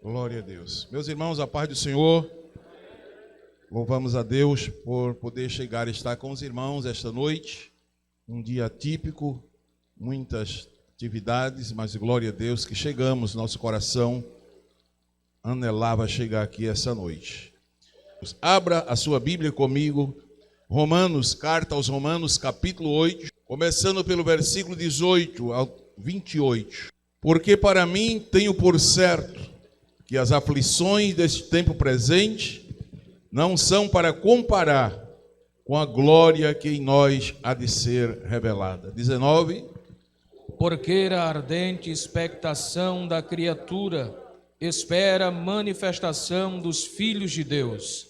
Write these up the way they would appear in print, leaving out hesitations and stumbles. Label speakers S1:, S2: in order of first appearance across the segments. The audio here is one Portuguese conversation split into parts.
S1: Glória a Deus. Meus irmãos, a paz do Senhor. Louvamos a Deus por poder chegar e estar com os irmãos esta noite. Um dia típico, muitas atividades, mas glória a Deus que chegamos, nosso coração anelava chegar aqui essa noite. Abra a sua Bíblia comigo, Romanos, carta aos Romanos, capítulo 8, começando pelo versículo 18 ao 28. Porque para mim tenho por certo que as aflições deste tempo presente não são para comparar com a glória que em nós há de ser revelada. 19.
S2: Porque a ardente expectação da criatura espera a manifestação dos filhos de Deus.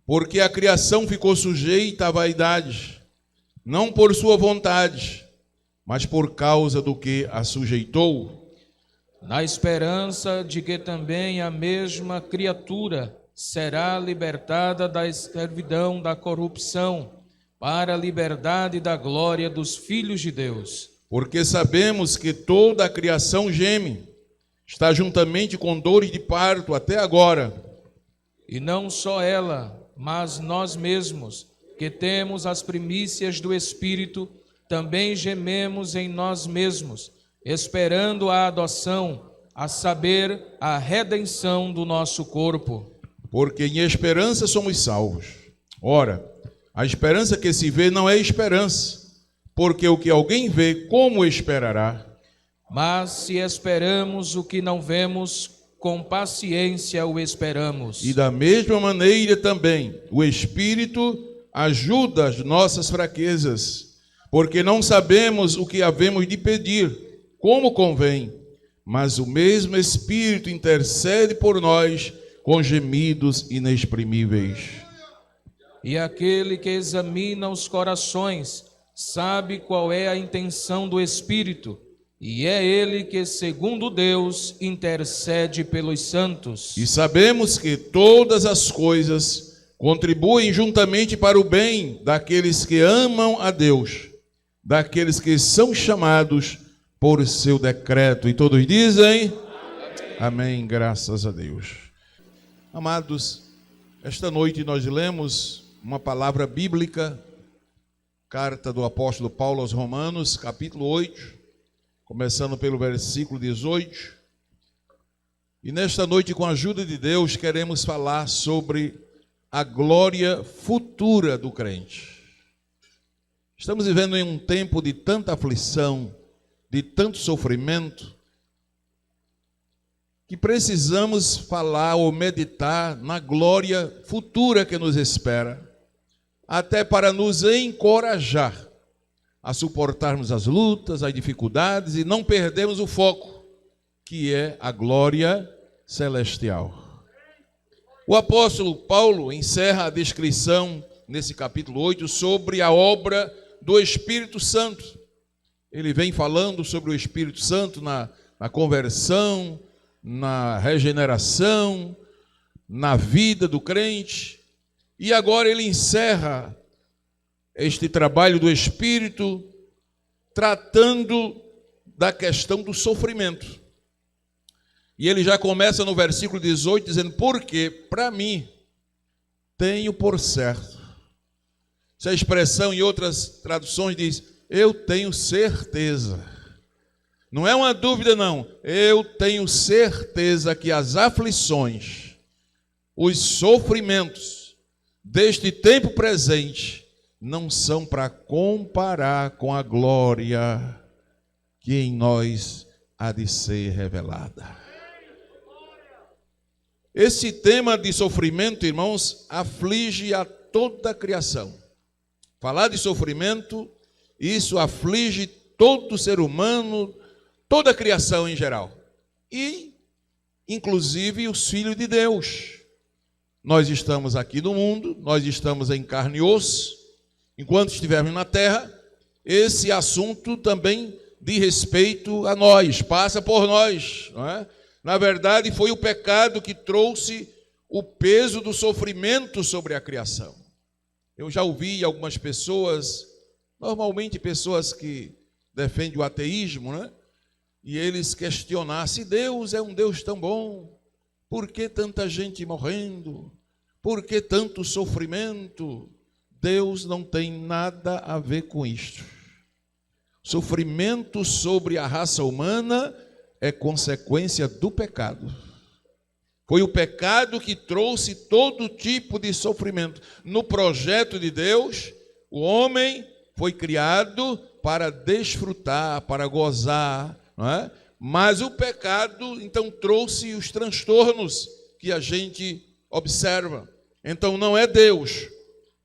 S1: Porque a criação ficou sujeita à vaidade, não por sua vontade, mas por causa do que a sujeitou,
S2: na esperança de que também a mesma criatura será libertada da escravidão da corrupção, para a liberdade da glória dos filhos de Deus.
S1: Porque sabemos que toda a criação geme, está juntamente com dores de parto até agora.
S2: E não só ela, mas nós mesmos, que temos as primícias do Espírito, também gememos em nós mesmos, esperando a adoção, a saber, a redenção do nosso corpo.
S1: Porque em esperança somos salvos. Ora, a esperança que se vê não é esperança, porque o que alguém vê, como esperará?
S2: Mas se esperamos o que não vemos, com paciência o esperamos.
S1: E da mesma maneira também, o Espírito ajuda as nossas fraquezas, porque não sabemos o que havemos de pedir, como convém, mas o mesmo Espírito intercede por nós com gemidos inexprimíveis.
S2: E aquele que examina os corações sabe qual é a intenção do Espírito, e é ele que, segundo Deus, intercede pelos santos.
S1: E sabemos que todas as coisas contribuem juntamente para o bem daqueles que amam a Deus, daqueles que são chamados por seu decreto. E todos dizem amém, graças a Deus. Amados, esta noite nós lemos uma palavra bíblica, carta do apóstolo Paulo aos Romanos, capítulo 8, começando pelo versículo 18. E nesta noite, com a ajuda de Deus, queremos falar sobre a glória futura do crente. Estamos vivendo em um tempo de tanta aflição, de tanto sofrimento, que precisamos falar ou meditar na glória futura que nos espera, até para nos encorajar a suportarmos as lutas, as dificuldades e não perdermos o foco, que é a glória celestial. O apóstolo Paulo encerra a descrição, nesse capítulo 8, sobre a obra do Espírito Santo. Ele vem falando sobre o Espírito Santo na conversão, na regeneração, na vida do crente. E agora ele encerra este trabalho do Espírito tratando da questão do sofrimento. E ele já começa no versículo 18 dizendo: porque para mim tenho por certo. Essa expressão em outras traduções diz: eu tenho certeza. Não é uma dúvida, não. Eu tenho certeza que as aflições, os sofrimentos deste tempo presente não são para comparar com a glória que em nós há de ser revelada. Esse tema de sofrimento, irmãos, aflige a toda a criação. Falar de sofrimento, isso aflige todo ser humano, toda a criação em geral. E, inclusive, os filhos de Deus. Nós estamos aqui no mundo, nós estamos em carne e osso. Enquanto estivermos na terra, esse assunto também diz respeito a nós, passa por nós, não é? Na verdade, foi o pecado que trouxe o peso do sofrimento sobre a criação. Eu já ouvi algumas pessoas, normalmente pessoas que defendem o ateísmo, né? e eles questionassem: Deus é um Deus tão bom, por que tanta gente morrendo? Por que tanto sofrimento? Deus não tem nada a ver com isto. Sofrimento sobre a raça humana é consequência do pecado. Foi o pecado que trouxe todo tipo de sofrimento. No projeto de Deus, o homem foi criado para desfrutar, para gozar, não é? Mas o pecado, então, trouxe os transtornos que a gente observa. Então, não é Deus,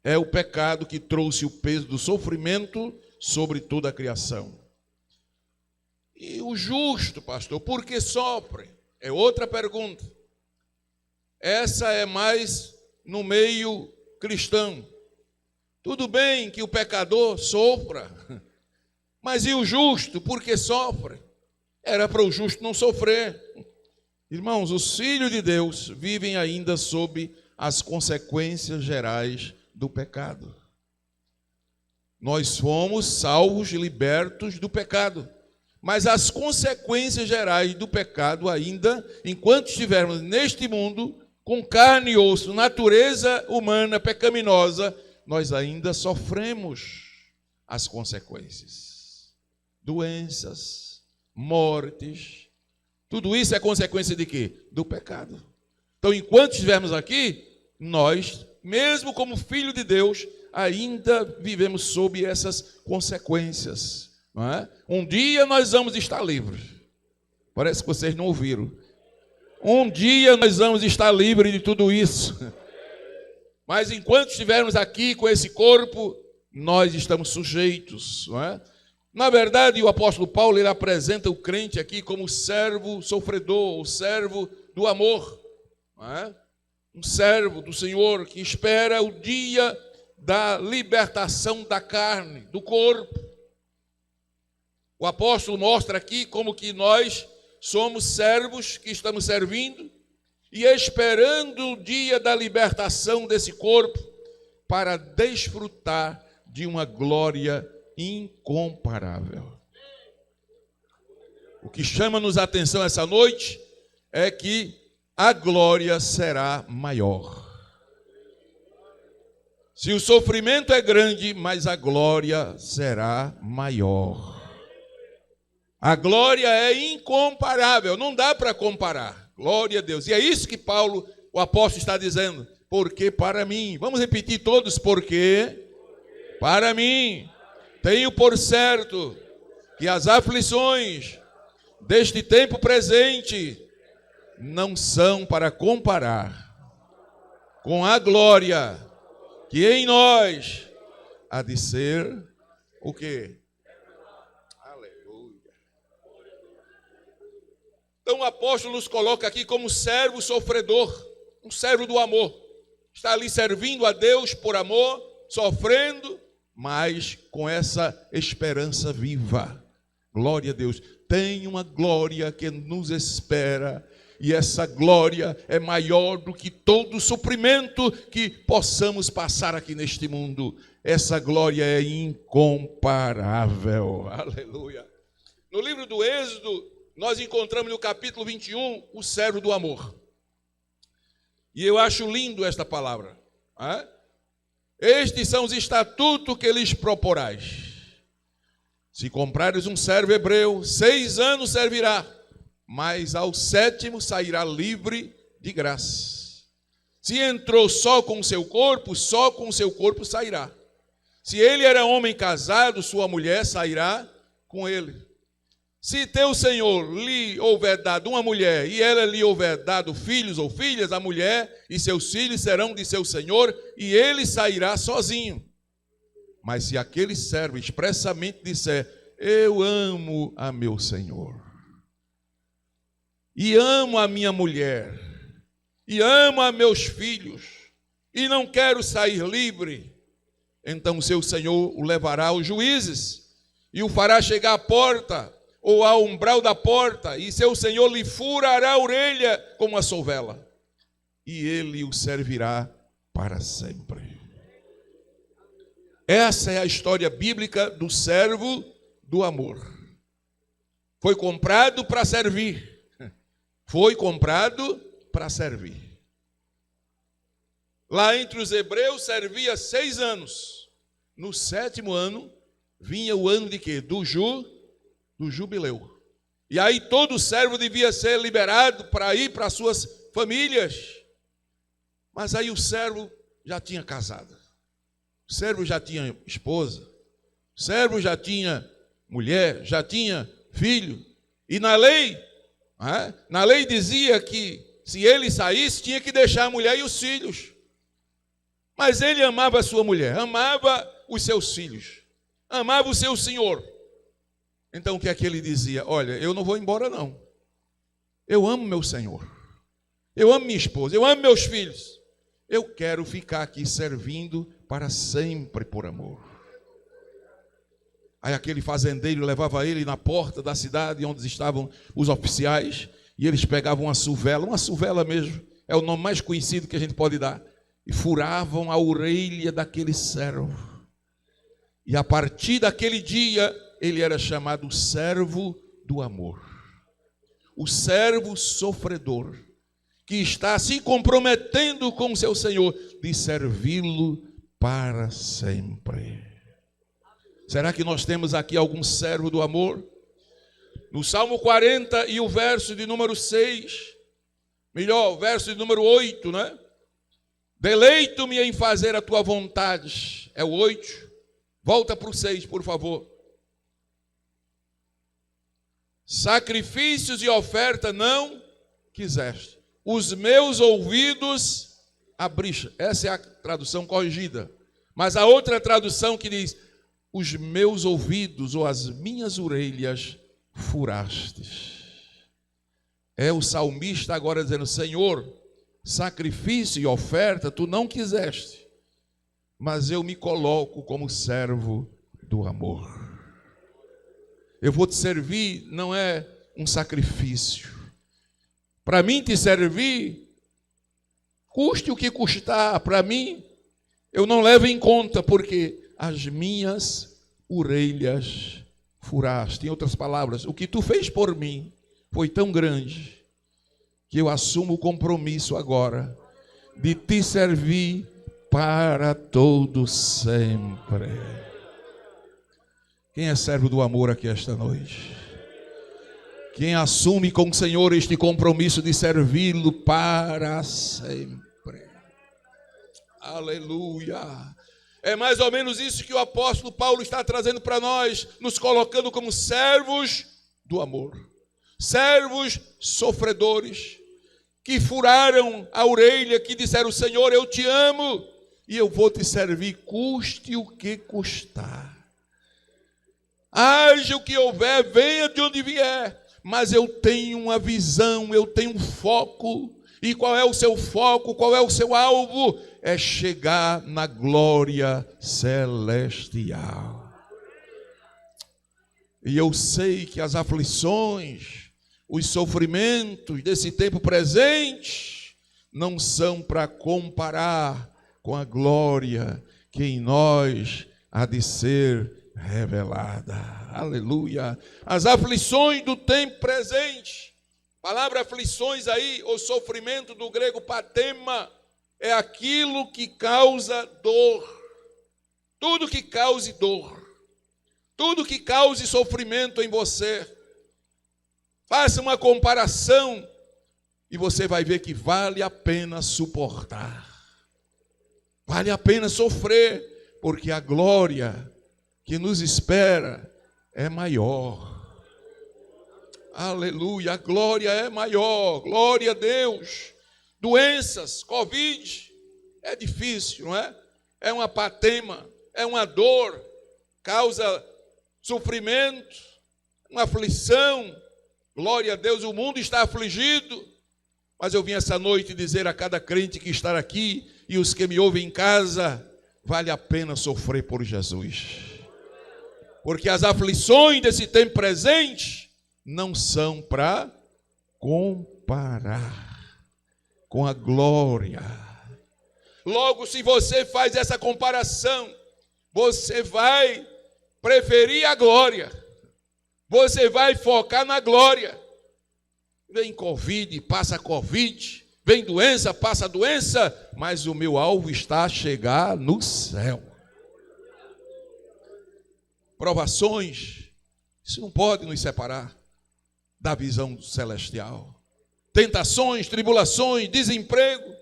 S1: é o pecado que trouxe o peso do sofrimento sobre toda a criação. E o justo, pastor, por que sofre? É outra pergunta. Essa é mais no meio cristão. Tudo bem que o pecador sofra, mas e o justo, por que sofre? Era para o justo não sofrer. Irmãos, os filhos de Deus vivem ainda sob as consequências gerais do pecado. Nós fomos salvos e libertos do pecado, mas as consequências gerais do pecado ainda, enquanto estivermos neste mundo, com carne e osso, natureza humana pecaminosa, nós ainda sofremos as consequências. Doenças, mortes, tudo isso é consequência de quê? Do pecado. Então, enquanto estivermos aqui, nós, mesmo como filho de Deus, ainda vivemos sob essas consequências, não é? Um dia nós vamos estar livres. Parece que vocês não ouviram. Um dia nós vamos estar livres de tudo isso. Mas enquanto estivermos aqui com esse corpo, nós estamos sujeitos, não é? Na verdade, o apóstolo Paulo, ele apresenta o crente aqui como servo sofredor, o servo do amor, não é? Um servo do Senhor que espera o dia da libertação da carne, do corpo. O apóstolo mostra aqui como que nós somos servos que estamos servindo e esperando o dia da libertação desse corpo para desfrutar de uma glória incomparável. O que chama-nos a atenção essa noite é que a glória será maior. Se o sofrimento é grande, mas a glória será maior. A glória é incomparável, não dá para comparar. Glória a Deus. E é isso que Paulo, o apóstolo, está dizendo. Porque para mim, vamos repetir todos, porque para mim, tenho por certo que as aflições deste tempo presente não são para comparar com a glória que em nós há de ser o quê? Aleluia. Então o apóstolo nos coloca aqui como servo sofredor, um servo do amor. Está ali servindo a Deus por amor, sofrendo, mas com essa esperança viva. Glória a Deus. Tem uma glória que nos espera. E essa glória é maior do que todo o sofrimento que possamos passar aqui neste mundo. Essa glória é incomparável. Aleluia. No livro do Êxodo, nós encontramos no capítulo 21 o servo do amor. E eu acho lindo esta palavra. Estes são os estatutos que lhes proporais. Se comprares um servo hebreu, 6 anos servirá, mas ao 7º sairá livre de graça. Se entrou só com o seu corpo sairá. Se ele era homem casado, sua mulher sairá com ele. Se teu senhor lhe houver dado uma mulher, e ela lhe houver dado filhos ou filhas, a mulher e seus filhos serão de seu senhor, e ele sairá sozinho. Mas se aquele servo expressamente disser: eu amo a meu senhor, e amo a minha mulher, e amo a meus filhos, e não quero sair livre, então seu senhor o levará aos juízes, e o fará chegar à porta, ou ao umbral da porta, e seu senhor lhe furará a orelha como uma sovela, e ele o servirá para sempre. Essa é a história bíblica do servo do amor. Foi comprado para servir. Foi comprado para servir. Lá entre os hebreus servia 6 anos. No 7º ano, vinha o ano de quê? Do jubileu. E aí todo servo devia ser liberado para ir para suas famílias. Mas aí o servo já tinha casado. O servo já tinha esposa. O servo já tinha mulher, já tinha filho. E na lei dizia que se ele saísse, tinha que deixar a mulher e os filhos. Mas ele amava a sua mulher, amava os seus filhos, amava o seu senhor. Então o que é que ele dizia? Olha, eu não vou embora não. Eu amo meu senhor. Eu amo minha esposa, eu amo meus filhos. Eu quero ficar aqui servindo para sempre por amor. Aí aquele fazendeiro levava ele na porta da cidade onde estavam os oficiais, e eles pegavam uma suvela mesmo, é o nome mais conhecido que a gente pode dar, e furavam a orelha daquele servo. E a partir daquele dia, ele era chamado servo do amor. O servo sofredor, que está se comprometendo com o seu Senhor, de servi-lo para sempre. Será que nós temos aqui algum servo do amor? No Salmo 40 e o verso de número 6, melhor, o verso de número 8, né? Deleito-me em fazer a tua vontade. É o 8. Volta para o 6, por favor. Sacrifícios e oferta não quiseste. Os meus ouvidos abriste. Essa é a tradução corrigida. Mas a outra tradução que diz: os meus ouvidos ou as minhas orelhas furastes. É o salmista agora dizendo: Senhor, sacrifício e oferta tu não quiseste, mas eu me coloco como servo do amor. Eu vou te servir, não é um sacrifício. Para mim te servir, custe o que custar, para mim, eu não levo em conta, porque as minhas orelhas furaste. Em outras palavras, o que tu fez por mim foi tão grande, que eu assumo o compromisso agora de te servir para todo sempre. Quem é servo do amor aqui esta noite? Quem assume com o Senhor este compromisso de servi-lo para sempre? Aleluia! É mais ou menos isso que o apóstolo Paulo está trazendo para nós, nos colocando como servos do amor. Servos sofredores, que furaram a orelha, que disseram: Senhor, eu te amo e eu vou te servir, custe o que custar. Haja o que houver, venha de onde vier, mas eu tenho uma visão, eu tenho um foco. E qual é o seu foco? Qual é o seu alvo? É chegar na glória celestial. E eu sei que as aflições, os sofrimentos desse tempo presente não são para comparar com a glória que em nós há de ser revelada. Aleluia! As aflições do tempo presente, palavra aflições aí, o sofrimento do grego patema, é aquilo que causa dor. Tudo que cause dor, tudo que cause sofrimento em você, faça uma comparação e você vai ver que vale a pena suportar. Vale a pena sofrer, porque a glória que nos espera é maior. Aleluia, a glória é maior, glória a Deus. Doenças, Covid, é difícil, não é? É uma patema, é uma dor, causa sofrimento, uma aflição. Glória a Deus, o mundo está afligido, mas eu vim essa noite dizer a cada crente que está aqui e os que me ouvem em casa: vale a pena sofrer por Jesus, porque as aflições desse tempo presente não são para comparar com a glória. Logo, se você faz essa comparação, você vai preferir a glória. Você vai focar na glória. Vem Covid, passa Covid. Vem doença, passa doença. Mas o meu alvo está a chegar no céu. Provações, isso não pode nos separar da visão celestial. Tentações, tribulações, desemprego.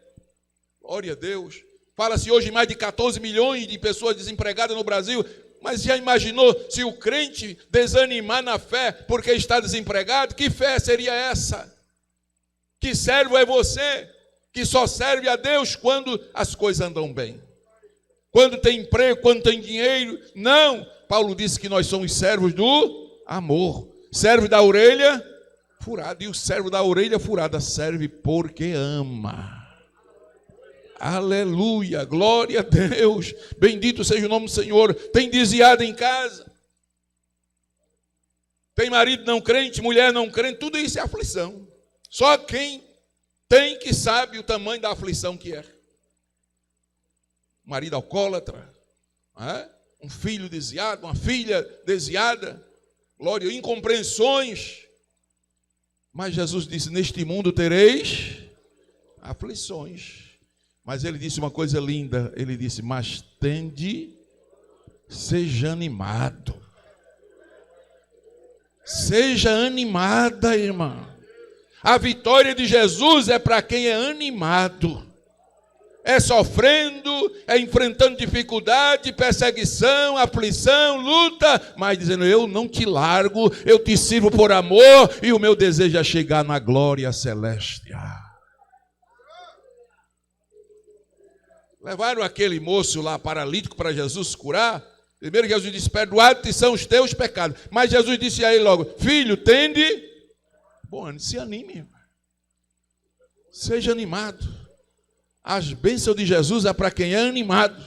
S1: Glória a Deus. Fala-se hoje em mais de 14 milhões de pessoas desempregadas no Brasil. Mas já imaginou se o crente desanimar na fé porque está desempregado? Que fé seria essa? Que servo é você que só serve a Deus quando as coisas andam bem? Quando tem emprego, quando tem dinheiro? Não. Paulo disse que nós somos servos do amor. Servo da orelha furada. E o servo da orelha furada serve porque ama. Aleluia, glória a Deus. Bendito seja o nome do Senhor. Tem desviado em casa. Tem marido não crente, mulher não crente. Tudo isso é aflição. Só quem tem que sabe o tamanho da aflição que é. Marido alcoólatra, um filho desviado, uma filha desviada, glória, incompreensões. Mas Jesus disse: neste mundo tereis aflições. Mas ele disse uma coisa linda, ele disse: mas seja animado. Seja animada, irmã. A vitória de Jesus é para quem é animado. É sofrendo, é enfrentando dificuldade, perseguição, aflição, luta, mas dizendo: eu não te largo, eu te sirvo por amor, e o meu desejo é chegar na glória celeste. Levaram aquele moço lá, paralítico, para Jesus curar. Primeiro Jesus disse: perdoados são os teus pecados. Mas Jesus disse a ele logo: filho, tende bom ânimo, se anime, irmão. Seja animado. As bênçãos de Jesus é para quem é animado.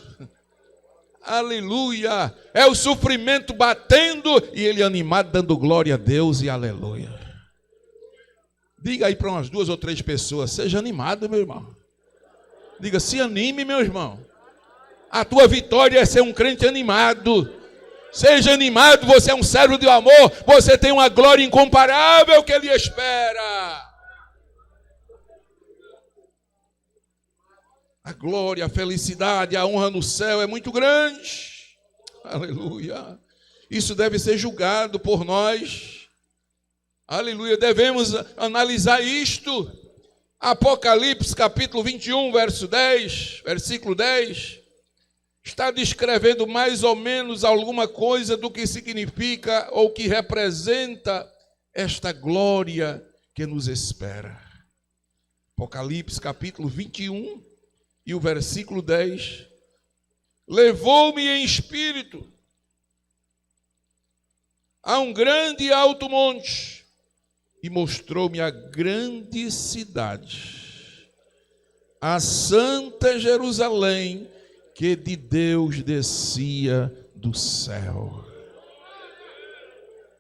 S1: Aleluia. É o sofrimento batendo e ele animado, dando glória a Deus e aleluia. Diga aí para umas 2 ou 3 pessoas: seja animado, meu irmão. Diga: se anime, meu irmão. A tua vitória é ser um crente animado. Seja animado, você é um servo de amor. Você tem uma glória incomparável que ele espera. A glória, a felicidade, a honra no céu é muito grande. Aleluia. Isso deve ser julgado por nós. Aleluia. Devemos analisar isto. Apocalipse capítulo 21, versículo 10. Está descrevendo mais ou menos alguma coisa do que significa ou que representa esta glória que nos espera. Apocalipse capítulo 21 e o versículo 10. Levou-me em espírito a um grande e alto monte e mostrou-me a grande cidade, a santa Jerusalém, que de Deus descia do céu.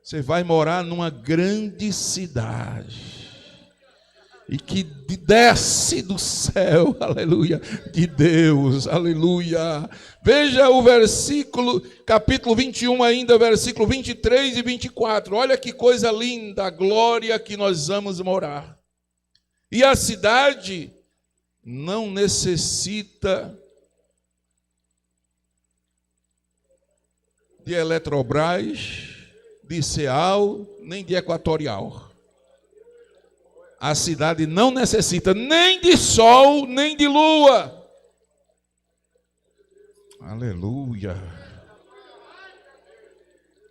S1: Você vai morar numa grande cidade e que desce do céu, aleluia, de Deus, aleluia. Veja o versículo, capítulo 21 ainda, versículo 23 e 24. Olha que coisa linda, a glória que nós vamos morar. E a cidade não necessita de Eletrobras, de Ceal, nem de Equatorial. A cidade não necessita nem de sol, nem de lua. Aleluia.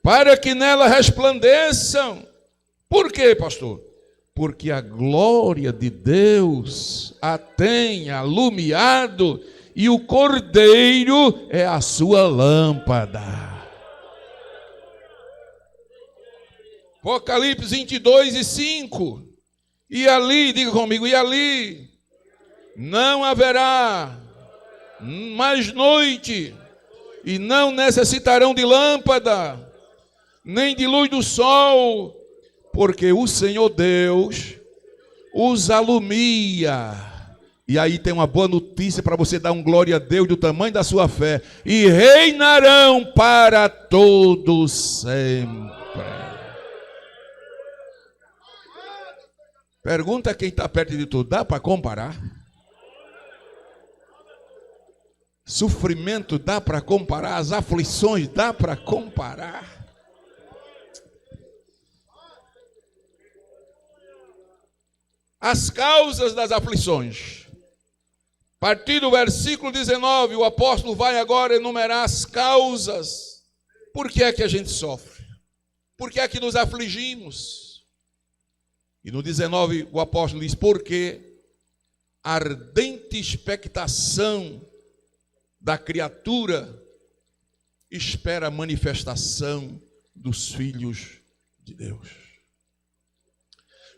S1: Para que nela resplandeçam. Por quê, pastor? Porque a glória de Deus a tem alumiado e o Cordeiro é a sua lâmpada. Apocalipse 22 e 5. E ali, diga comigo, e ali não haverá mais noite, e não necessitarão de lâmpada, nem de luz do sol, porque o Senhor Deus os alumia. E aí tem uma boa notícia para você dar um glória a Deus do tamanho da sua fé. E reinarão para todo sempre. Pergunta quem está perto de tu, dá para comparar? Sofrimento dá para comparar? As aflições dá para comparar? As causas das aflições. A partir do versículo 19, o apóstolo vai agora enumerar as causas. Por que é que a gente sofre? Por que é que nos afligimos? E no 19 o apóstolo diz, porque a ardente expectação da criatura espera a manifestação dos filhos de Deus.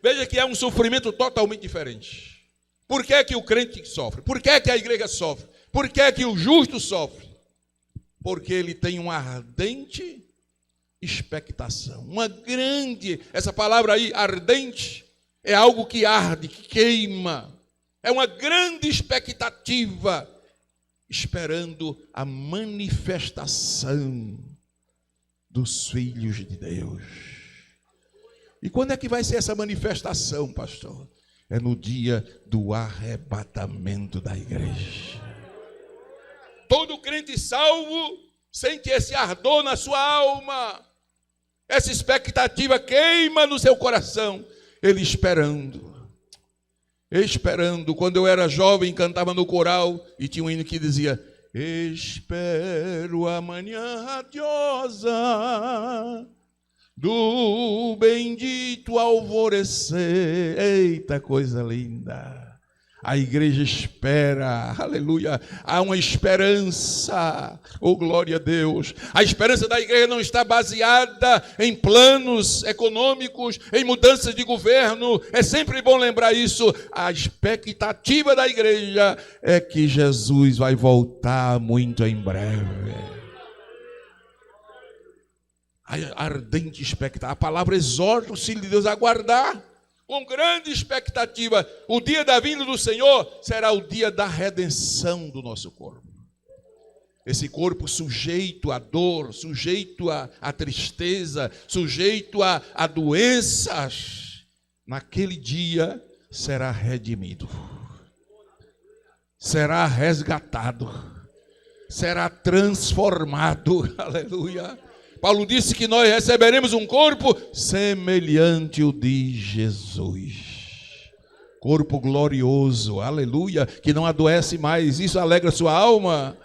S1: Veja que é um sofrimento totalmente diferente. Por que é que o crente sofre? Por que é que a igreja sofre? Por que é que o justo sofre? Porque ele tem uma ardente expectação. Uma grande, essa palavra aí, ardente, é algo que arde, que queima. É uma grande expectativa, esperando a manifestação dos filhos de Deus. E quando é que vai ser essa manifestação, pastor? É no dia do arrebatamento da igreja. Todo crente salvo sente esse ardor na sua alma. Essa expectativa queima no seu coração. Ele esperando. Quando eu era jovem, cantava no coral e tinha um hino que dizia: espero a manhã radiosa do bendito alvorecer. Eita, coisa linda. A igreja espera, aleluia, há uma esperança, oh glória a Deus. A esperança da igreja não está baseada em planos econômicos, em mudanças de governo, é sempre bom lembrar isso. A expectativa da igreja é que Jesus vai voltar muito em breve. A ardente expectativa, a palavra exorta o filho de Deus a aguardar com grande expectativa. O dia da vinda do Senhor será o dia da redenção do nosso corpo. Esse corpo sujeito à dor, sujeito à tristeza, sujeito a doenças, naquele dia será redimido, será resgatado, será transformado. Aleluia. Paulo disse que nós receberemos um corpo semelhante ao de Jesus. Corpo glorioso, aleluia, que não adoece mais. Isso alegra sua alma.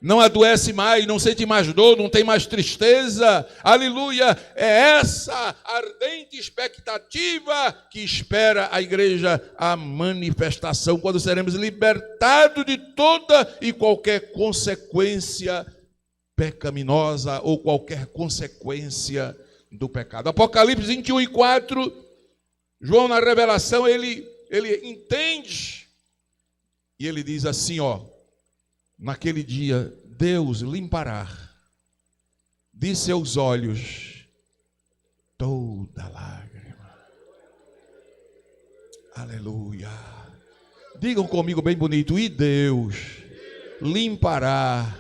S1: Não adoece mais, não sente mais dor, não tem mais tristeza. Aleluia, é essa ardente expectativa que espera a igreja, a manifestação, quando seremos libertados de toda e qualquer consequência pecaminosa ou qualquer consequência do pecado. Apocalipse 21:4, João na revelação, ele entende e ele diz assim, naquele dia Deus limpará de seus olhos toda lágrima. Aleluia. Digam comigo bem bonito, e Deus limpará,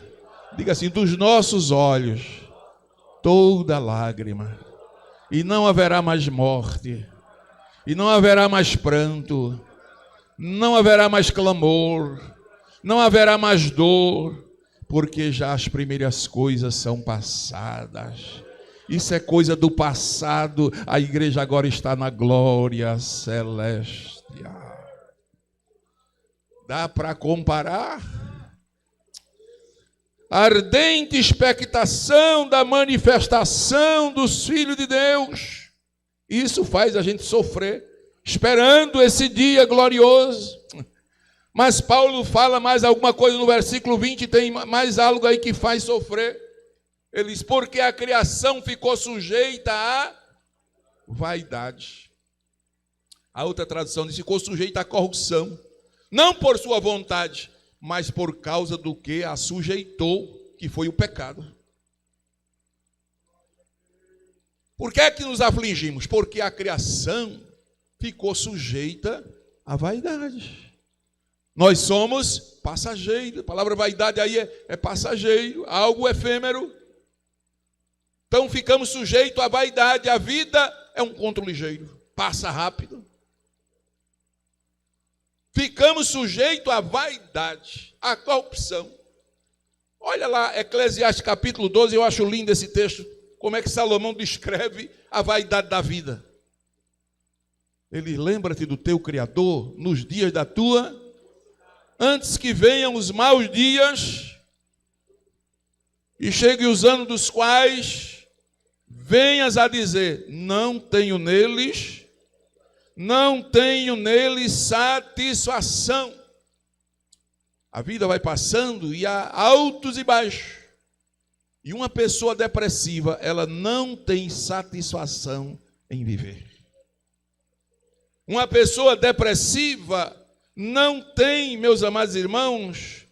S1: diga assim, dos nossos olhos toda lágrima, e não haverá mais morte, e não haverá mais pranto, não haverá mais clamor, não haverá mais dor, porque já as primeiras coisas são passadas. Isso é coisa do passado, a igreja agora está na glória celestial. Dá para comparar? Ardente expectação da manifestação dos filhos de Deus. Isso faz a gente sofrer, esperando esse dia glorioso. Mas Paulo fala mais alguma coisa no versículo 20, tem mais algo aí que faz sofrer. Ele diz, porque a criação ficou sujeita à vaidade. A outra tradução diz, ficou sujeita à corrupção. Não por sua vontade, mas por causa do que a sujeitou, que foi o pecado. Por que é que nos afligimos? Porque a criação ficou sujeita à vaidade. Nós somos passageiros. A palavra vaidade aí é passageiro, algo efêmero. Então ficamos sujeitos à vaidade. A vida é um conto ligeiro, passa rápido. ficamos sujeitos à vaidade, à corrupção. Olha lá, Eclesiastes capítulo 12, eu acho lindo esse texto, como é que Salomão descreve a vaidade da vida. Ele: lembra-te do teu Criador nos dias da tua, antes que venham os maus dias e cheguem os anos dos quais venhas a dizer: não tenho neles satisfação. A vida vai passando e há altos e baixos. E uma pessoa depressiva, ela não tem satisfação em viver. Uma pessoa depressiva não tem, meus amados irmãos,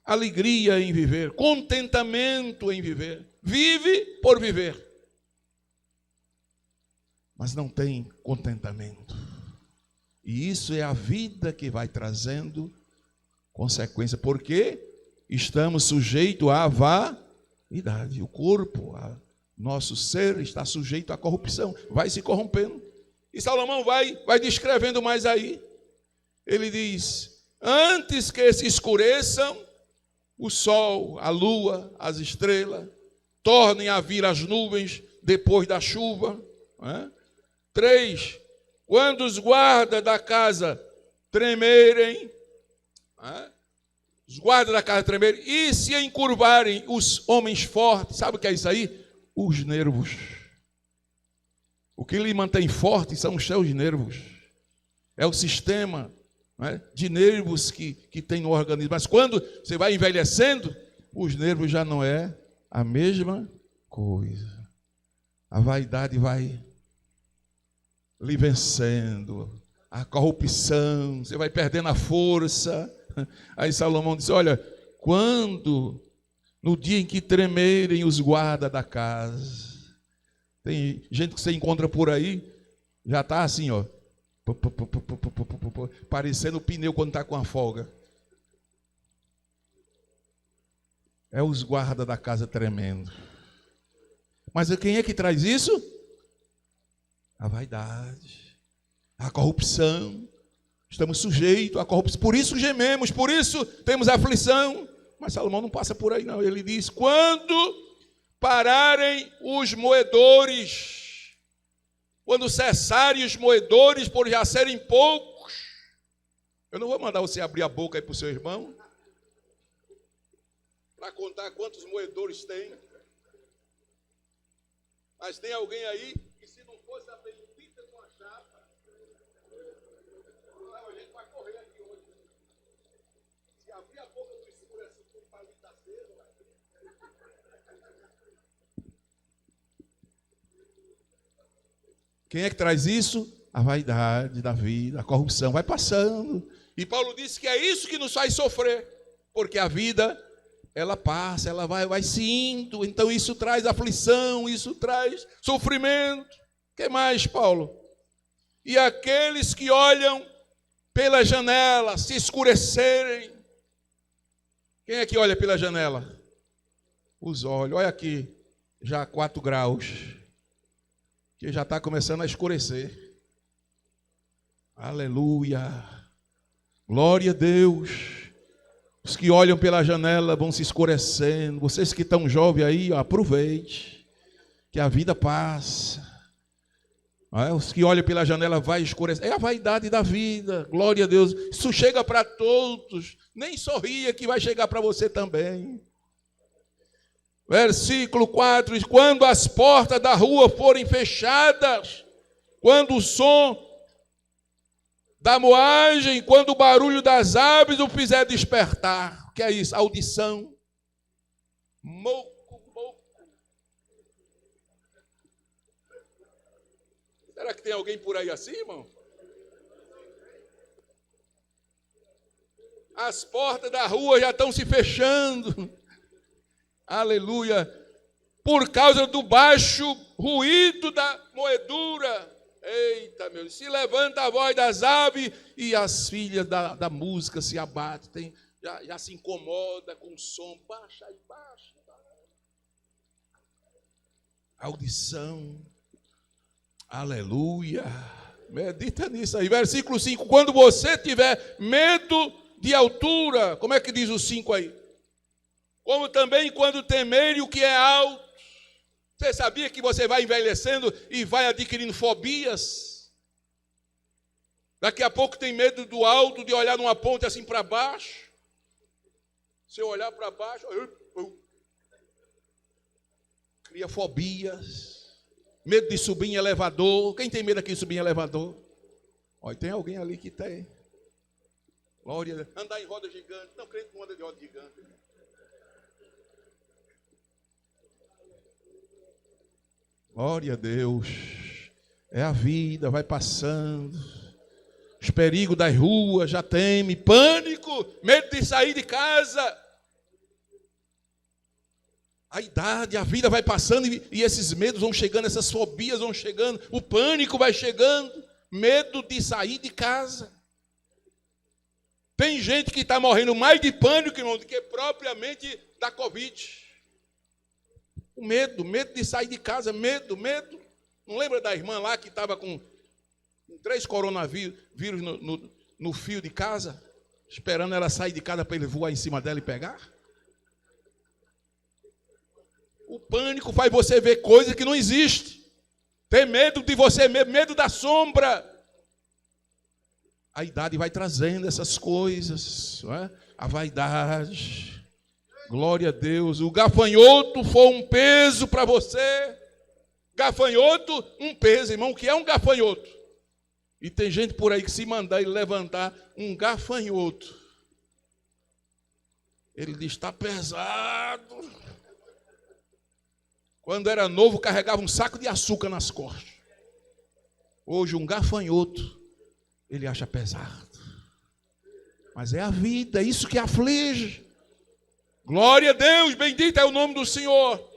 S1: alegria em viver, contentamento em viver. Vive por viver, mas não tem contentamento. E isso é a vida que vai trazendo consequência, porque estamos sujeitos à vaidade. O corpo, nosso ser está sujeito à corrupção, vai se corrompendo. E Salomão vai descrevendo mais aí. Ele diz: antes que se escureçam o sol, a lua, as estrelas, tornem a vir as nuvens depois da chuva. 3, quando os guardas da casa tremerem, os guardas da casa tremerem e se encurvarem os homens fortes. Sabe o que é isso aí? Os nervos. O que lhe mantém forte são os seus nervos. É o sistema de nervos que tem no organismo. Mas quando você vai envelhecendo, os nervos já não é a mesma coisa. A vaidade vai lhe vencendo. A corrupção, você vai perdendo a força. Aí Salomão diz: olha, quando, no dia em que tremerem os guardas da casa. Tem gente que você encontra por aí, já está assim, ó, parecendo o pneu quando está com a folga. É os guardas da casa tremendo. Mas quem é que traz isso? A vaidade, a corrupção. Estamos sujeitos à corrupção, por isso gememos, por isso temos aflição. Mas Salomão não passa por aí não, ele diz: quando pararem os moedores, quando cessarem os moedores por já serem poucos. Eu não vou mandar você abrir a boca aí para o seu irmão, para contar quantos moedores tem. Mas tem alguém aí que, se não fosse a bendita com a chapa, a gente vai correr aqui hoje. Se abrir a boca do escuro assim, com o palito aceso, vai. Quem é que traz isso? A vaidade da vida, a corrupção. Vai passando. E Paulo disse que é isso que nos faz sofrer. Porque a vida, ela passa, ela vai se indo. Então isso traz aflição, isso traz sofrimento. O que mais, Paulo? E aqueles que olham pela janela se escurecerem. Quem é que olha pela janela? Os olhos. Olha aqui, já 4 graus. Que já está começando a escurecer. Aleluia. Glória a Deus. Os que olham pela janela vão se escurecendo. Vocês que estão jovens aí, aproveite. Que a vida passa. Os que olham pela janela vai escurecer. É a vaidade da vida. Glória a Deus. Isso chega para todos. Nem sorria que vai chegar para você também. Versículo 4, quando as portas da rua forem fechadas, quando o som da moagem, quando o barulho das aves o fizer despertar. O que é isso? Audição. Moco. Será que tem alguém por aí assim, irmão? As portas da rua já estão se fechando. Aleluia, por causa do baixo ruído da moedura. Eita, meu Deus, se levanta a voz das aves e as filhas da música se abatem, já se incomoda com o som. Baixa aí, baixa. Audição. Aleluia, Medita nisso aí. Versículo 5. Quando você tiver medo de altura, como é que diz o 5 aí? Como também quando temer o que é alto. Você sabia que você vai envelhecendo e vai adquirindo fobias? Daqui a pouco tem medo do alto, de olhar numa ponte assim para baixo. Se eu olhar para baixo, cria fobias. Medo de subir em elevador. Quem tem medo aqui de subir em elevador? Olha, tem alguém ali que tem. Glória a Deus. Andar em roda gigante. Não, crente não anda de roda gigante. Glória a Deus. É a vida, vai passando. Os perigos das ruas, já teme. Pânico, medo de sair de casa. A idade, a vida vai passando e esses medos vão chegando, essas fobias vão chegando, o pânico vai chegando, medo de sair de casa. Tem gente que está morrendo mais de pânico, irmão, do que propriamente da Covid. O medo de sair de casa, medo. Não lembra da irmã lá que estava com 3 coronavírus no fio de casa, esperando ela sair de casa para ele voar em cima dela e pegar? O pânico faz você ver coisas que não existem. Ter medo de você mesmo, medo da sombra. A idade vai trazendo essas coisas, não é? A vaidade. Glória a Deus. O gafanhoto foi um peso para você. Gafanhoto, um peso, irmão. O que é um gafanhoto? E tem gente por aí que se mandar ele levantar um gafanhoto, ele diz, está pesado. Quando era novo, carregava um saco de açúcar nas costas. Hoje, um gafanhoto, ele acha pesado. Mas é a vida, é isso que aflige. Glória a Deus, bendito é o nome do Senhor.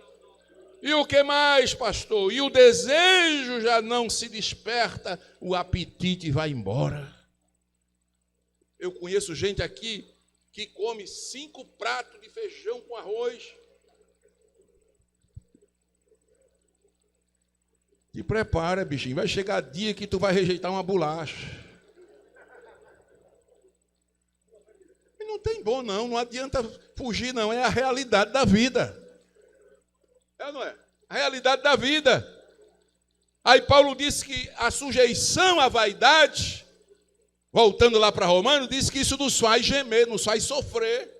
S1: E o que mais, pastor? E o desejo já não se desperta, o apetite vai embora. Eu conheço gente aqui que come 5 pratos de feijão com arroz. Te prepara, bichinho. Vai chegar dia que tu vai rejeitar uma bolacha. E não tem bom, não. Não adianta fugir, não. É a realidade da vida. É ou não é? A realidade da vida. Aí Paulo disse que a sujeição à vaidade, voltando lá para Romanos, diz que isso nos faz gemer, nos faz sofrer.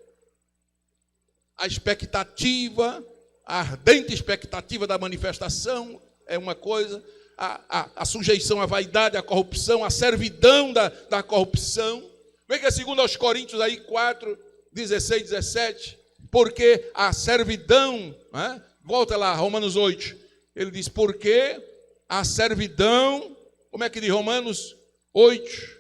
S1: A expectativa, a ardente expectativa da manifestação, é uma coisa, a sujeição à vaidade, à corrupção, a servidão da corrupção. Vem que é 2 Coríntios aí 4, 16, 17. Porque a servidão, né? Volta lá, Romanos 8. Ele diz, porque a servidão, como é que diz Romanos 8?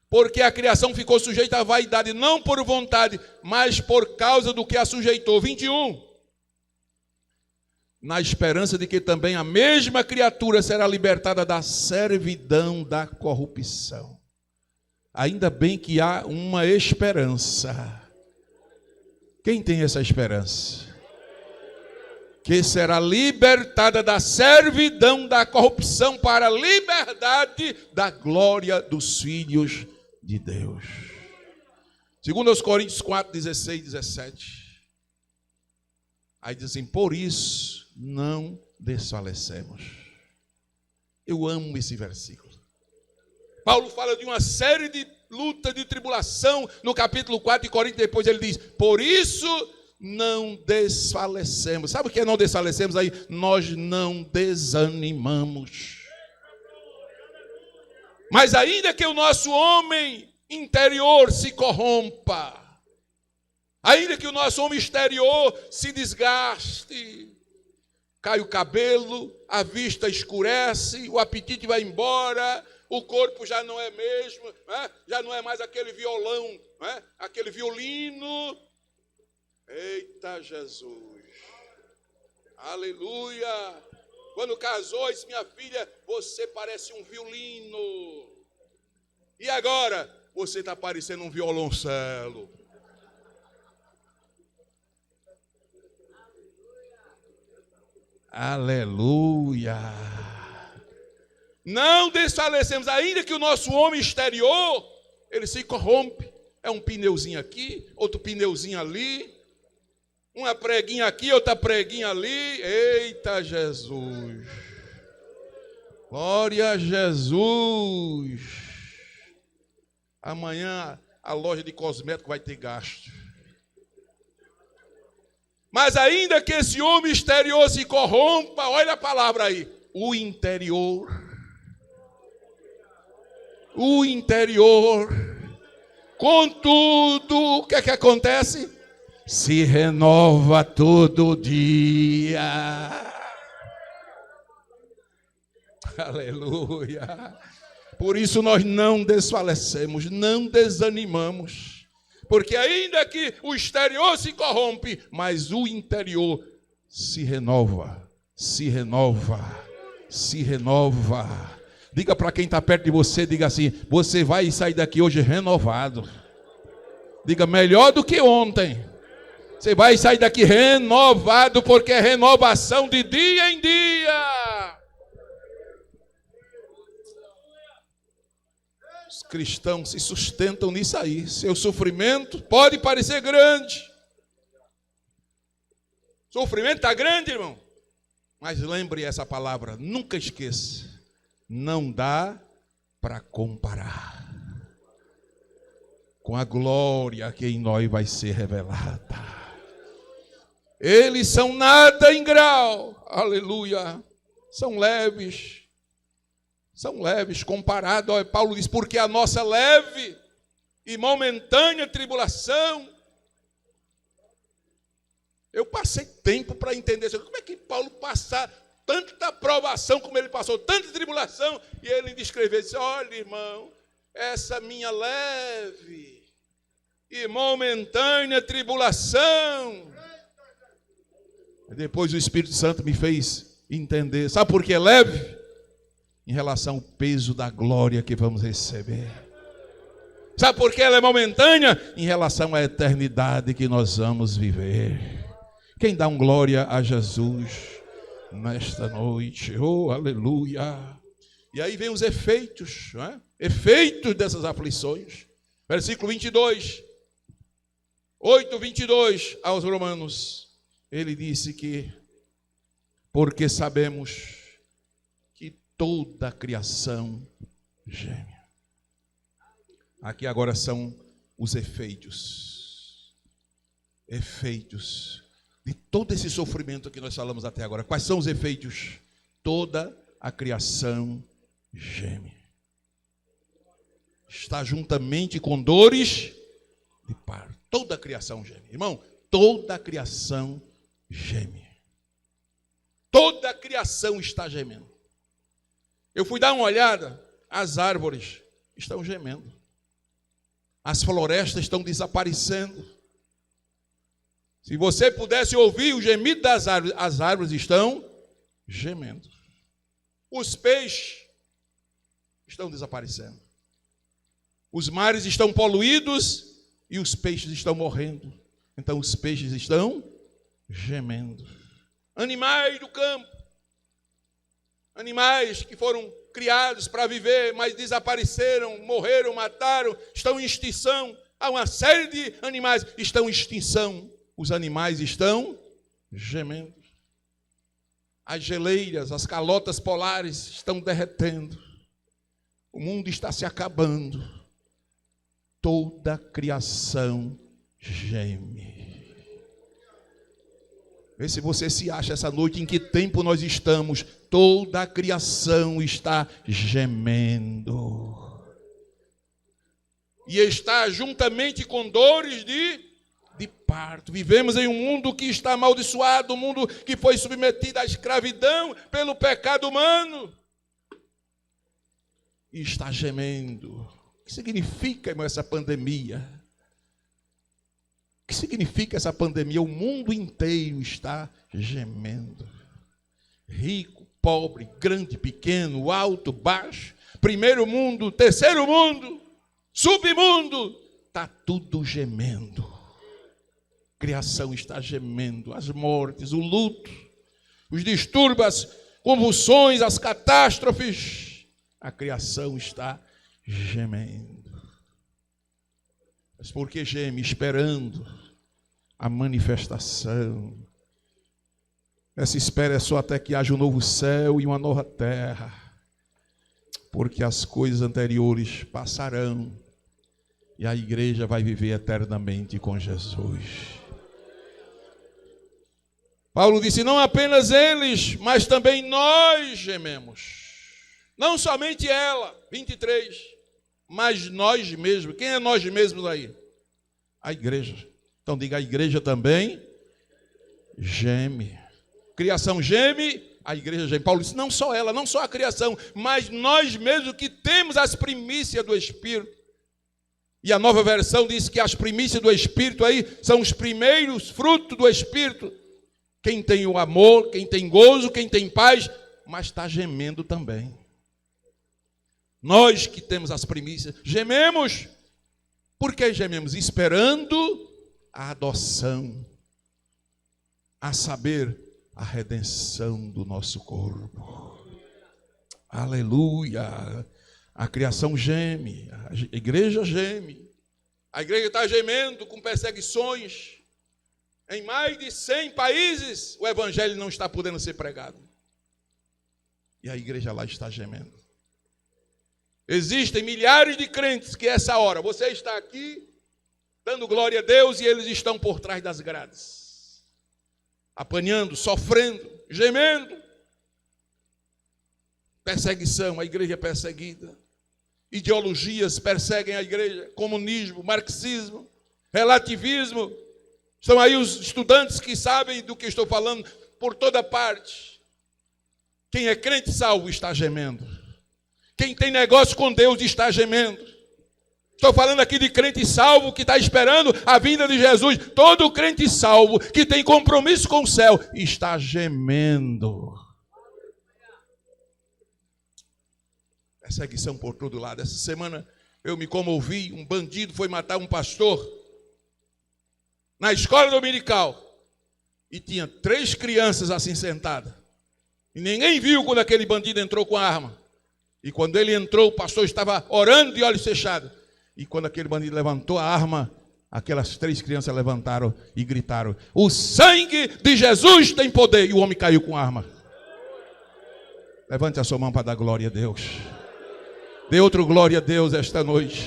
S1: Porque a criação ficou sujeita à vaidade, não por vontade, mas por causa do que a sujeitou. 21. Na esperança de que também a mesma criatura será libertada da servidão da corrupção. Ainda bem que há uma esperança. Quem tem essa esperança? Que será libertada da servidão da corrupção para a liberdade da glória dos filhos de Deus. 2 Coríntios 4, 16 e 17. Aí diz assim, por isso não desfalecemos. Eu amo esse versículo. Paulo fala de uma série de luta, de tribulação, no capítulo 4 de Coríntios, depois ele diz, por isso não desfalecemos. Sabe o que é não desfalecemos aí? Nós não desanimamos. Mas ainda que o nosso homem interior se corrompa, ainda que o nosso homem exterior se desgaste, cai o cabelo, a vista escurece, o apetite vai embora, o corpo já não é mesmo, né? Já não é mais aquele violão, né? Aquele violino. Eita Jesus, aleluia. Quando casou, disse, minha filha, você parece um violino. E agora? Você está parecendo um violoncelo. Aleluia. Não desfalecemos, ainda que o nosso homem exterior, ele se corrompe. É um pneuzinho aqui, outro pneuzinho ali, uma preguinha aqui, outra preguinha ali. Eita Jesus! Glória a Jesus! Amanhã a loja de cosméticos vai ter gasto. Mas ainda que esse homem exterior se corrompa, olha a palavra aí, o interior, contudo, o que é que acontece? Se renova todo dia. Aleluia. Por isso nós não desfalecemos, não desanimamos. Porque ainda que o exterior se corrompe, mas o interior se renova, se renova, se renova. Diga para quem está perto de você, diga assim, você vai sair daqui hoje renovado. Diga, melhor do que ontem. Você vai sair daqui renovado, porque é renovação de dia em dia. Os cristãos se sustentam nisso aí. Seu sofrimento pode parecer grande. O sofrimento está grande, irmão. Mas lembre essa palavra, nunca esqueça. Não dá para comparar com a glória que em nós vai ser revelada. Eles são nada em grau, aleluia, são leves comparado, Paulo diz, porque a nossa leve e momentânea tribulação. Eu passei tempo para entender isso. Como é que Paulo passa tanta provação como ele passou, tanta tribulação, e ele descreveu, disse, olha irmão, essa minha leve e momentânea tribulação. Depois o Espírito Santo me fez entender, sabe por que é leve? Em relação ao peso da glória que vamos receber. Sabe por que ela é momentânea? Em relação à eternidade que nós vamos viver. Quem dá um glória a Jesus nesta noite? Oh, aleluia! E aí vem os efeitos, não é? Efeitos dessas aflições. Versículo 22. 8:22 aos Romanos. Ele disse que, porque sabemos que toda a criação geme. Aqui agora são os efeitos. Efeitos de todo esse sofrimento que nós falamos até agora. Quais são os efeitos? Toda a criação geme. Está juntamente com dores de parto. Toda a criação geme. Irmão, toda a criação geme. Toda a criação está gemendo. Eu fui dar uma olhada, as árvores estão gemendo. As florestas estão desaparecendo. Se você pudesse ouvir o gemido das árvores, as árvores estão gemendo. Os peixes estão desaparecendo. Os mares estão poluídos e os peixes estão morrendo. Então os peixes estão gemendo. Animais do campo, animais que foram criados para viver, mas desapareceram, morreram, mataram, estão em extinção. Há uma série de animais que estão em extinção. Os animais estão gemendo. As geleiras, as calotas polares estão derretendo. O mundo está se acabando. Toda a criação geme. Vê se você se acha essa noite, em que tempo nós estamos. Toda a criação está gemendo. E está juntamente com dores de parto. Vivemos em um mundo que está amaldiçoado, um mundo que foi submetido à escravidão pelo pecado humano. E está gemendo. O que significa, irmão, essa pandemia? O que significa essa pandemia? O mundo inteiro está gemendo. Rico, pobre, grande, pequeno, alto, baixo, primeiro mundo, terceiro mundo, submundo, está tudo gemendo. A criação está gemendo, as mortes, o luto. os distúrbios, as convulsões, as catástrofes, a criação está gemendo. Mas por que geme? Esperando a manifestação. Essa espera é só até que haja um novo céu e uma nova terra, porque as coisas anteriores passarão e a igreja vai viver eternamente com Jesus. Paulo disse, não apenas eles, mas também nós gememos. Não somente ela, 23, mas nós mesmos. Quem é nós mesmos aí? A igreja. Então diga, a igreja também geme. Criação geme, a igreja geme. Paulo disse, não só ela, não só a criação, mas nós mesmos que temos as primícias do Espírito. E a nova versão diz que as primícias do Espírito aí são os primeiros frutos do Espírito. Quem tem o amor, quem tem gozo, quem tem paz, mas está gemendo também. Nós que temos as primícias, gememos. Por que gememos? Esperando a adoção, a saber, a redenção do nosso corpo. Aleluia! A criação geme, a igreja geme. A igreja está gemendo com perseguições. Em mais de 100 países, o evangelho não está podendo ser pregado. E a igreja lá está gemendo. Existem milhares de crentes que essa hora, você está aqui, dando glória a Deus, e eles estão por trás das grades. Apanhando, sofrendo, gemendo. Perseguição, a igreja é perseguida. Ideologias perseguem a igreja, comunismo, marxismo, relativismo. Estão aí os estudantes que sabem do que estou falando por toda parte. Quem é crente salvo está gemendo. Quem tem negócio com Deus está gemendo. Estou falando aqui de crente salvo que está esperando a vinda de Jesus. Todo crente salvo que tem compromisso com o céu está gemendo. Perseguição por todo lado. Essa semana eu me comovi. Um bandido foi matar um pastor na escola dominical. E tinha 3 crianças assim sentadas. E ninguém viu quando aquele bandido entrou com a arma. E quando ele entrou, o pastor estava orando de olhos fechados. E quando aquele bandido levantou a arma, aquelas 3 crianças levantaram e gritaram, o sangue de Jesus tem poder. E o homem caiu com a arma. Levante a sua mão para dar glória a Deus. Dê outro glória a Deus esta noite.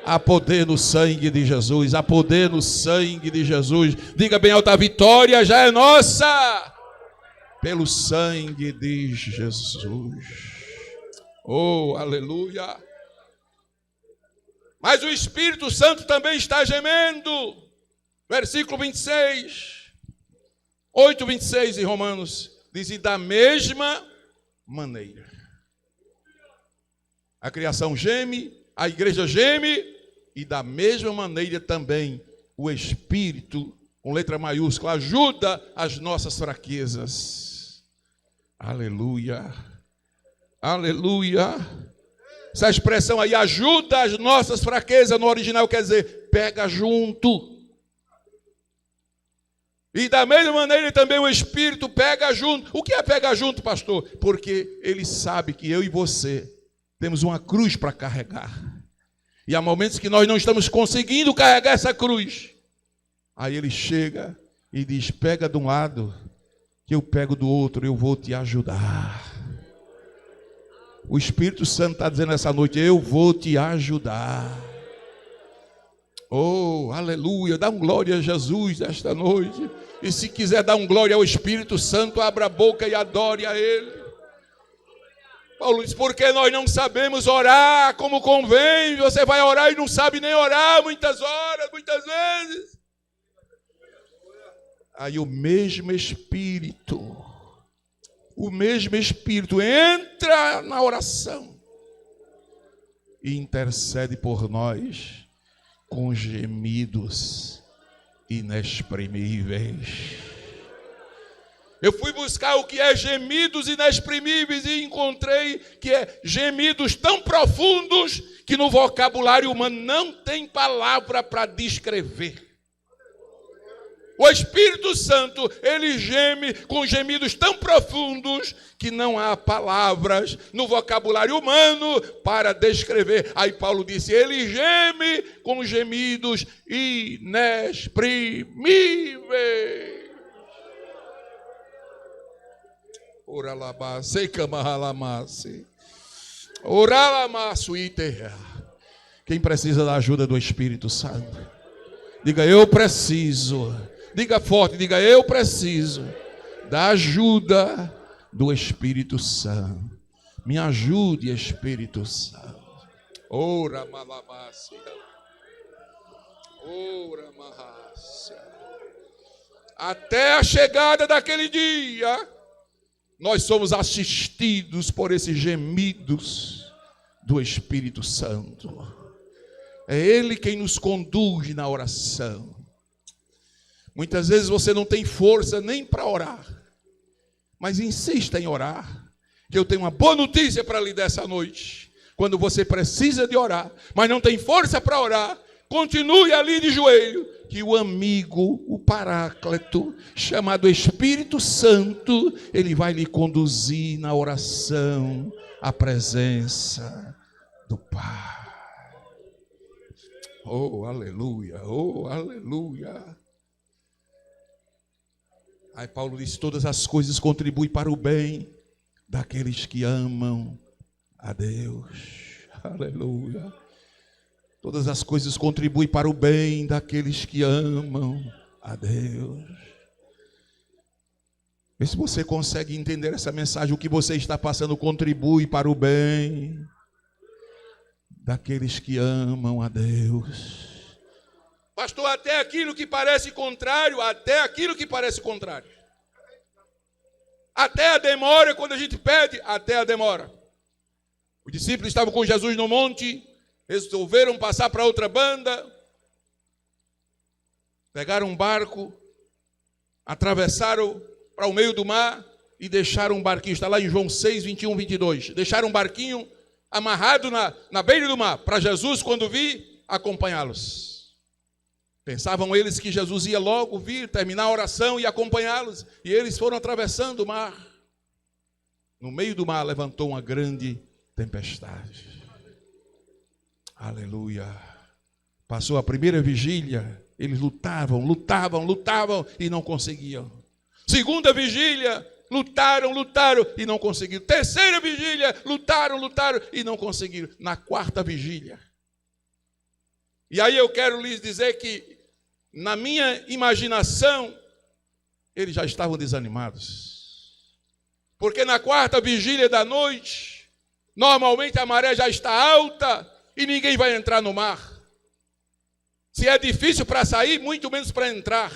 S1: Há poder no sangue de Jesus. Há poder no sangue de Jesus. Diga bem alto, a vitória já é nossa. Pelo sangue de Jesus. Oh, aleluia. Mas o Espírito Santo também está gemendo. Versículo 26. 8:26 em Romanos. Diz, e da mesma maneira. A criação geme, a igreja geme, e da mesma maneira também o Espírito, com letra maiúscula, ajuda as nossas fraquezas. Aleluia. Aleluia. Essa expressão aí, ajuda as nossas fraquezas, no original quer dizer, pega junto. E da mesma maneira também o Espírito pega junto. O que é pegar junto, pastor? Porque ele sabe que eu e você temos uma cruz para carregar. E há momentos que nós não estamos conseguindo carregar essa cruz. Aí ele chega e diz, pega de um lado, que eu pego do outro, eu vou te ajudar. O Espírito Santo está dizendo essa noite, eu vou te ajudar. Oh, aleluia, dá um glória a Jesus esta noite. E se quiser dar um glória ao Espírito Santo, abra a boca e adore a Ele. Paulo diz, porque nós não sabemos orar como convém. Você vai orar e não sabe nem orar muitas horas, muitas vezes. Aí o mesmo Espírito entra na oração e intercede por nós com gemidos inexprimíveis. Eu fui buscar o que é gemidos inexprimíveis e encontrei que é gemidos tão profundos que no vocabulário humano não tem palavra para descrever. O Espírito Santo, ele geme com gemidos tão profundos que não há palavras no vocabulário humano para descrever. Aí Paulo disse, ele geme com gemidos inexprimíveis. Oralabase, camahalamase. Oralamasuite. Quem precisa da ajuda do Espírito Santo? Diga, eu preciso. Diga forte, diga, eu preciso da ajuda do Espírito Santo. Me ajude, Espírito Santo. Ora malamácia. Ora marrácia. Até a chegada daquele dia, nós somos assistidos por esses gemidos do Espírito Santo. É Ele quem nos conduz na oração. Muitas vezes você não tem força nem para orar, mas insista em orar, que eu tenho uma boa notícia para lhe dar essa noite. Quando você precisa de orar, mas não tem força para orar, continue ali de joelho, que o amigo, o Paráclito, chamado Espírito Santo, ele vai lhe conduzir na oração à presença do Pai. Oh, aleluia, oh, aleluia. Aí Paulo diz, todas as coisas contribuem para o bem daqueles que amam a Deus. Aleluia. Todas as coisas contribuem para o bem daqueles que amam a Deus. Vê se você consegue entender essa mensagem. O que você está passando contribui para o bem daqueles que amam a Deus. Pastor, até aquilo que parece contrário, até a demora, quando a gente pede, até a demora. Os discípulos estavam com Jesus no monte, resolveram passar para outra banda, pegaram um barco, atravessaram para o meio do mar e deixaram um barquinho, está lá em João 6, 21, 22. Deixaram um barquinho amarrado na beira do mar, para Jesus, quando vir, acompanhá-los. Pensavam eles que Jesus ia logo vir, terminar a oração e acompanhá-los. E eles foram atravessando o mar. No meio do mar levantou uma grande tempestade. Aleluia. Passou a primeira vigília, eles lutavam e não conseguiam. Segunda vigília, lutaram e não conseguiram. Terceira vigília, lutaram e não conseguiram. Na quarta vigília. E aí eu quero lhes dizer que, na minha imaginação, eles já estavam desanimados. Porque na quarta vigília da noite, normalmente a maré já está alta e ninguém vai entrar no mar. Se é difícil para sair, muito menos para entrar.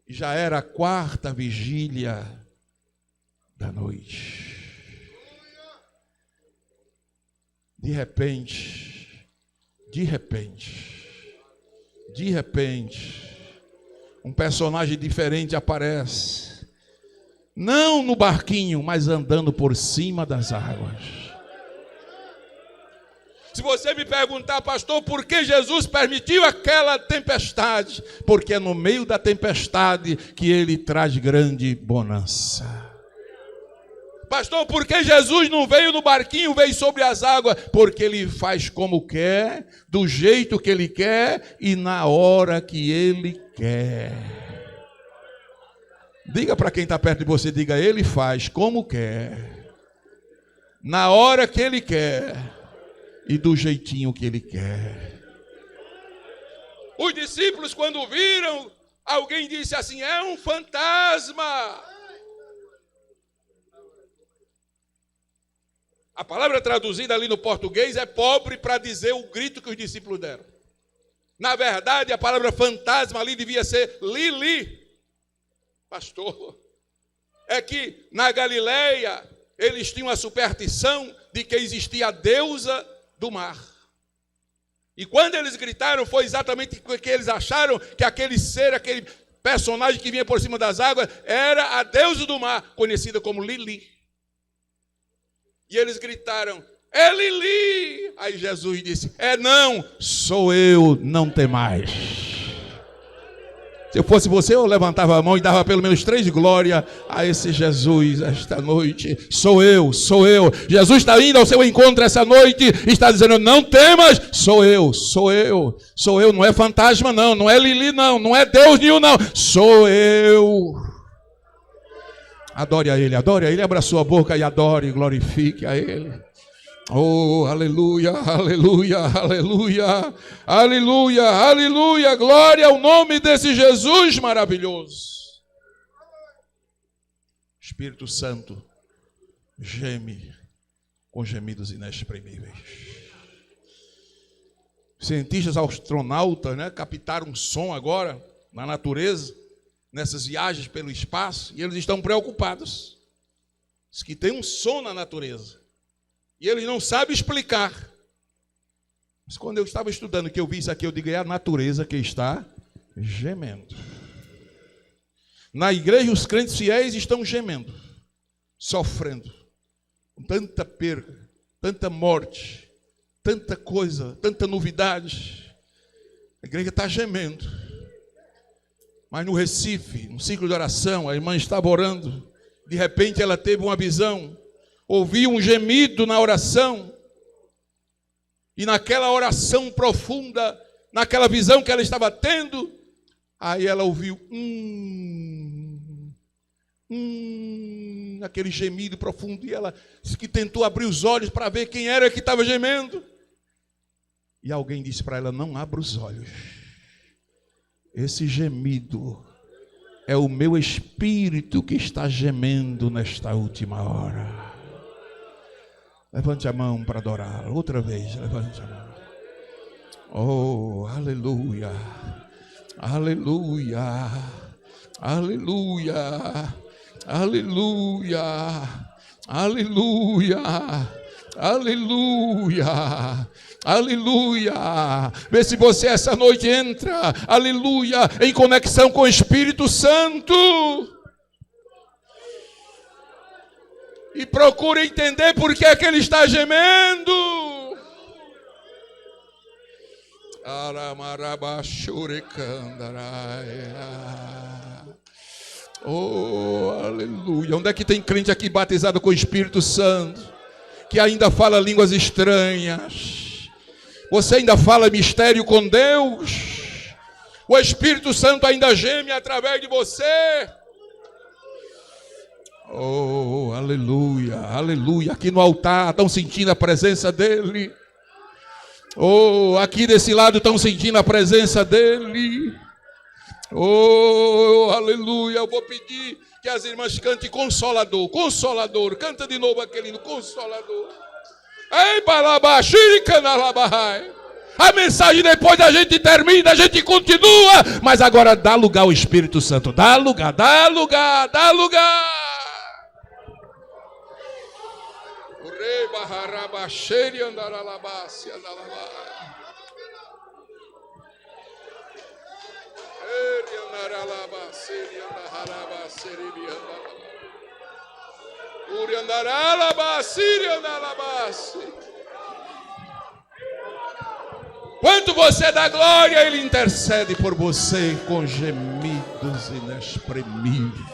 S1: E já era a quarta vigília da noite. De repente, um personagem diferente aparece. Não no barquinho, mas andando por cima das águas. Se você me perguntar, pastor, por que Jesus permitiu aquela tempestade? Porque é no meio da tempestade que ele traz grande bonança. Pastor, por que Jesus não veio no barquinho, veio sobre as águas? Porque ele faz como quer, do jeito que ele quer e na hora que ele quer. Diga para quem está perto de você, diga, ele faz como quer, na hora que ele quer e do jeitinho que ele quer. Os discípulos, quando viram, alguém disse assim, é um fantasma. A palavra traduzida ali no português é pobre para dizer o grito que os discípulos deram. Na verdade, a palavra fantasma ali devia ser Lili. Pastor, é que na Galileia eles tinham a superstição de que existia a deusa do mar. E quando eles gritaram, foi exatamente porque eles acharam que aquele ser, aquele personagem que vinha por cima das águas, era a deusa do mar, conhecida como Lili. E eles gritaram, é Lili. Aí Jesus disse, não, sou eu, não temais. Se eu fosse você, eu levantava a mão e dava pelo menos 3 glórias a esse Jesus esta noite. Sou eu, sou eu. Jesus está indo ao seu encontro essa noite e está dizendo: não temas, sou eu, sou eu. Sou eu, não é fantasma não, não é Lili não, não é Deus nenhum não. Sou eu. Adore a Ele, abra sua boca e adore, glorifique a Ele. Oh, aleluia, aleluia, aleluia, aleluia, aleluia, glória ao nome desse Jesus maravilhoso. Espírito Santo geme com gemidos inexprimíveis. Cientistas astronautas, captaram um som agora na natureza, nessas viagens pelo espaço, e eles estão preocupados. Diz que tem um som na natureza. E ele não sabe explicar. Mas quando eu estava estudando, que eu vi isso aqui, eu digo: é a natureza que está gemendo. Na igreja, os crentes fiéis estão gemendo, sofrendo, com tanta perda, tanta morte, tanta coisa, tanta novidade. A igreja está gemendo. Mas no Recife, no ciclo de oração, a irmã estava orando. De repente ela teve uma visão. Ouviu um gemido na oração, e naquela oração profunda, naquela visão que ela estava tendo, aí ela ouviu aquele gemido profundo, e ela disse que tentou abrir os olhos para ver quem era que estava gemendo, e alguém disse para ela: não abra os olhos, esse gemido é o meu espírito que está gemendo nesta última hora. Levante a mão para adorar. Outra vez, levante a mão. Oh, aleluia. Aleluia. Aleluia. Aleluia. Aleluia. Aleluia. Aleluia. Vê se você essa noite entra, aleluia, em conexão com o Espírito Santo. E procura entender por que é que ele está gemendo. Oh, aleluia. Onde é que tem crente aqui batizado com o Espírito Santo, que ainda fala línguas estranhas? Você ainda fala mistério com Deus? O Espírito Santo ainda geme através de você? Oh, aleluia, aleluia. Aqui no altar estão sentindo a presença dele. Oh, aqui desse lado estão sentindo a presença dele. Oh, aleluia. Eu vou pedir que as irmãs cantem Consolador, Consolador. Canta de novo aquele hino, Consolador. Ei, balabashiricanalabahai. A mensagem depois da gente termina, a gente continua. Mas agora dá lugar ao Espírito Santo. Dá lugar, dá lugar, dá lugar. Quanto você dá glória, ele intercede por você com gemidos inexprimíveis.